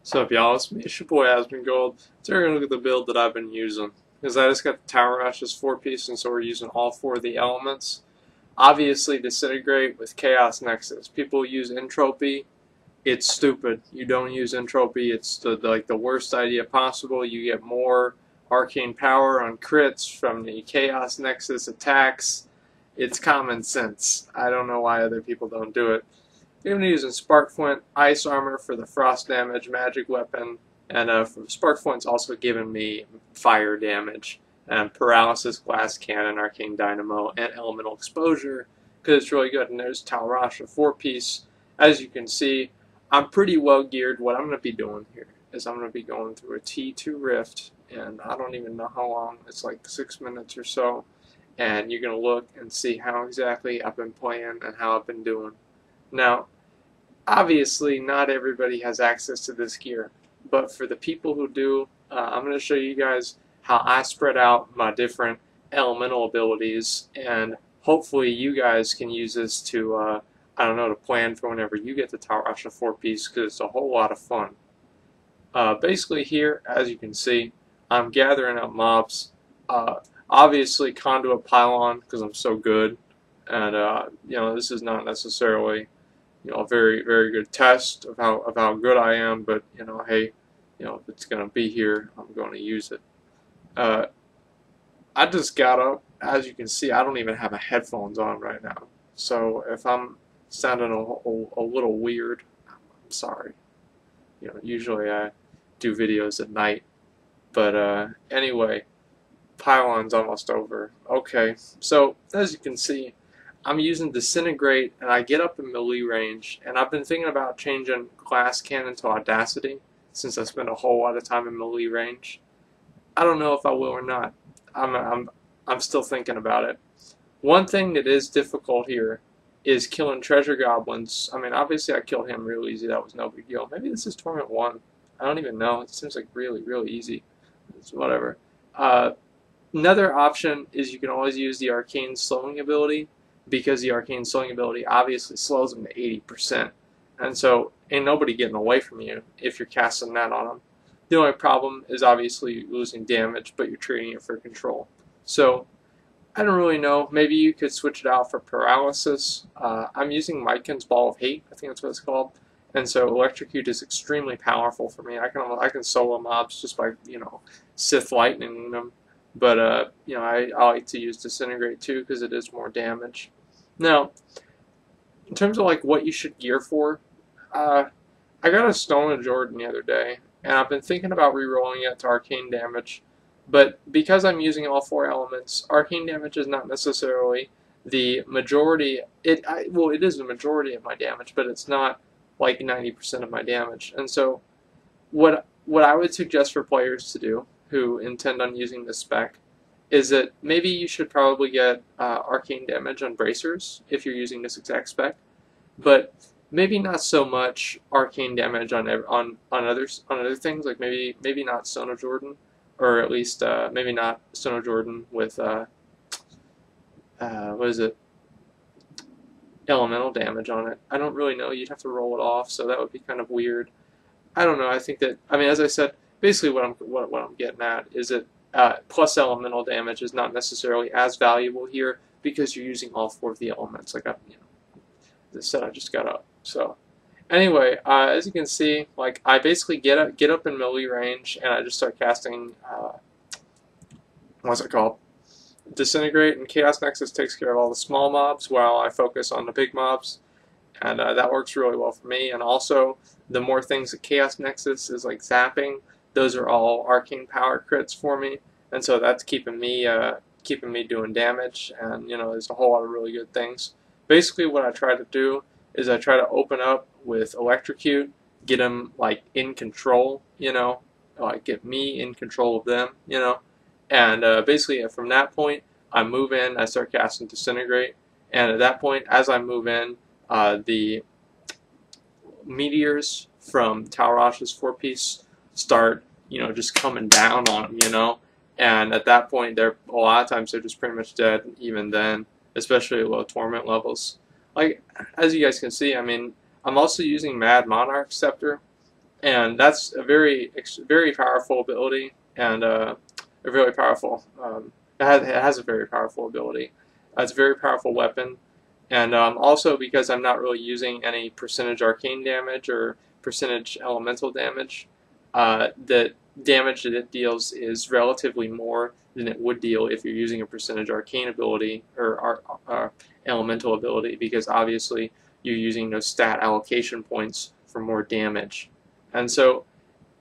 What's up, y'all? It's me, it's your boy Asmongold. Today we're going to look at the build that I've been using. Because I just got the Tal Rasha's 4-piece, and so we're using all 4 of the elements. Obviously, Disintegrate with Chaos Nexus. People use Entropy. It's stupid. You don't use Entropy. It's the worst idea possible. You get more arcane power on crits from the Chaos Nexus attacks. It's common sense. I don't know why other people don't do it. I'm going to be using Spark Flint, Ice Armor for the frost damage, magic weapon, and Spark Flint's also giving me fire damage, and Paralysis, Glass Cannon, Arcane Dynamo, and Elemental Exposure, because it's really good. And there's Tal Rasha 4-piece. As you can see, I'm pretty well geared. What I'm going to be doing here is I'm going to be going through a T2 Rift, and I don't even know how long. It's like 6 minutes or so, and you're going to look and see how exactly I've been playing and how I've been doing. Now, obviously, not everybody has access to this gear, but for the people who do, I'm going to show you guys how I spread out my different elemental abilities, and hopefully you guys can use this to, I don't know, to plan for whenever you get the Tal Rasha 4-piece, because it's a whole lot of fun. Basically here, as you can see, I'm gathering up mobs. Obviously, Conduit Pylon, because I'm so good, and, you know, this is not necessarily a very, very good test of how good I am, but hey, if it's gonna be here, I'm going to use it. I just got up. As you can see, I don't even have my headphones on right now, so if I'm sounding a little weird, I'm sorry. Usually I do videos at night, but anyway, Pylon's almost over. Okay, so as you can see, I'm using Disintegrate, and I get up in melee range, and I've been thinking about changing Glass Cannon to Audacity, since I spend a whole lot of time in melee range. I don't know if I will or not. I'm still thinking about it. One thing that is difficult here is killing treasure goblins. I mean, obviously I killed him real easy. That was no big deal. Maybe this is Torment 1. I don't even know. It seems like really, really easy. It's whatever. Another option is you can always use the Arcane Slowing ability, because the Arcane Slowing ability obviously slows them to 80%. And so ain't nobody getting away from you if you're casting that on them. The only problem is obviously losing damage, but you're treating it for control. So I don't really know. Maybe you could switch it out for Paralysis. I'm using Myken's Ball of Hate. I think that's what it's called. And so Electrocute is extremely powerful for me. I can solo mobs just by Sith Lightning them. But I like to use Disintegrate too, because it is more damage. Now, in terms of what you should gear for, I got a Stone of Jordan the other day, and I've been thinking about rerolling it to arcane damage. But because I'm using all 4 elements, arcane damage is not necessarily the majority. Well, it is the majority of my damage, but it's not like 90% of my damage. And so, what I would suggest for players to do who intend on using this spec is that maybe you should probably get arcane damage on bracers if you're using this exact spec, but maybe not so much arcane damage on other things, like maybe not Stone of Jordan, or at least maybe not Stone of Jordan with what is it, elemental damage on it. I don't really know. You'd have to roll it off, so that would be kind of weird. I don't know. I think that, I mean, as I said, basically what I'm getting at is that plus elemental damage is not necessarily as valuable here, because you're using all 4 of the elements. Like as I said, I just got up. So anyway, as you can see, I basically get up in melee range, and I just start casting what's it called? Disintegrate, and Chaos Nexus takes care of all the small mobs while I focus on the big mobs, and that works really well for me. And also, the more things that Chaos Nexus is zapping, those are all arcane power crits for me, and so that's keeping me doing damage. And there's a whole lot of really good things. Basically, what I try to do is I try to open up with Electrocute, get them in control, get me in control of them, and basically from that point I move in, I start casting Disintegrate, and at that point, as I move in, the meteors from Tal Rasha's 4-piece start, just coming down on them, and at that point, a lot of times they're just pretty much dead even then, especially at low torment levels. As you guys can see, I mean, I'm also using Mad Monarch Scepter, and that's a very powerful ability, and a really powerful. It has a very powerful ability. It's a very powerful weapon, and also because I'm not really using any percentage arcane damage or percentage elemental damage, the damage that it deals is relatively more than it would deal if you're using a percentage arcane ability or elemental ability, because obviously you're using those stat allocation points for more damage. And so,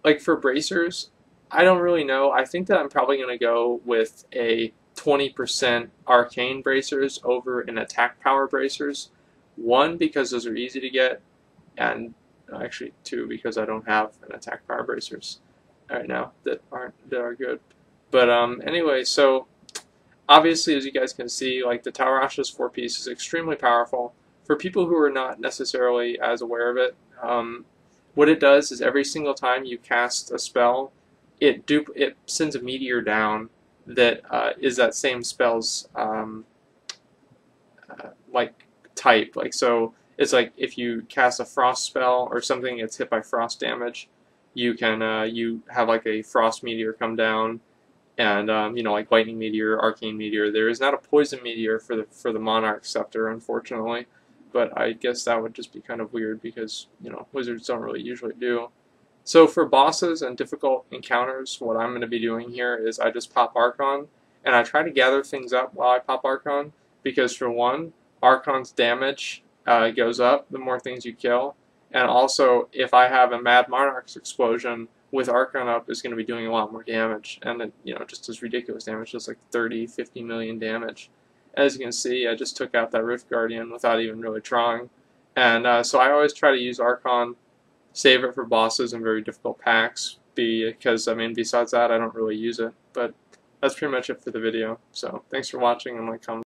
like for bracers, I don't really know. I think that I'm probably going to go with a 20% arcane bracers over an attack power bracers. One, because those are easy to get, and actually two, because I don't have an attack power bracers right now that are good. But anyway, so obviously, as you guys can see, like the Tal Rasha's 4-piece is extremely powerful. For people who are not necessarily as aware of it, what it does is every single time you cast a spell, it sends a meteor down that is that same spell's like type. Like so, it's like if you cast a frost spell or something that's hit by frost damage, you have like a frost meteor come down, and like lightning meteor, arcane meteor. There is not a poison meteor for the monarch scepter, unfortunately, but I guess that would just be kind of weird because wizards don't really usually do. So for bosses and difficult encounters, what I'm going to be doing here is I just pop Archon, and I try to gather things up while I pop Archon, because for one, Archon's damage goes up the more things you kill, and also if I have a Mad Monarch's explosion with Archon up, is going to be doing a lot more damage, and it, just as ridiculous damage, just like 30, 50 million damage. As you can see, I just took out that Rift Guardian without even really trying, and so I always try to use Archon, save it for bosses and very difficult packs, because, besides that, I don't really use it. But that's pretty much it for the video. So thanks for watching, and like, comment.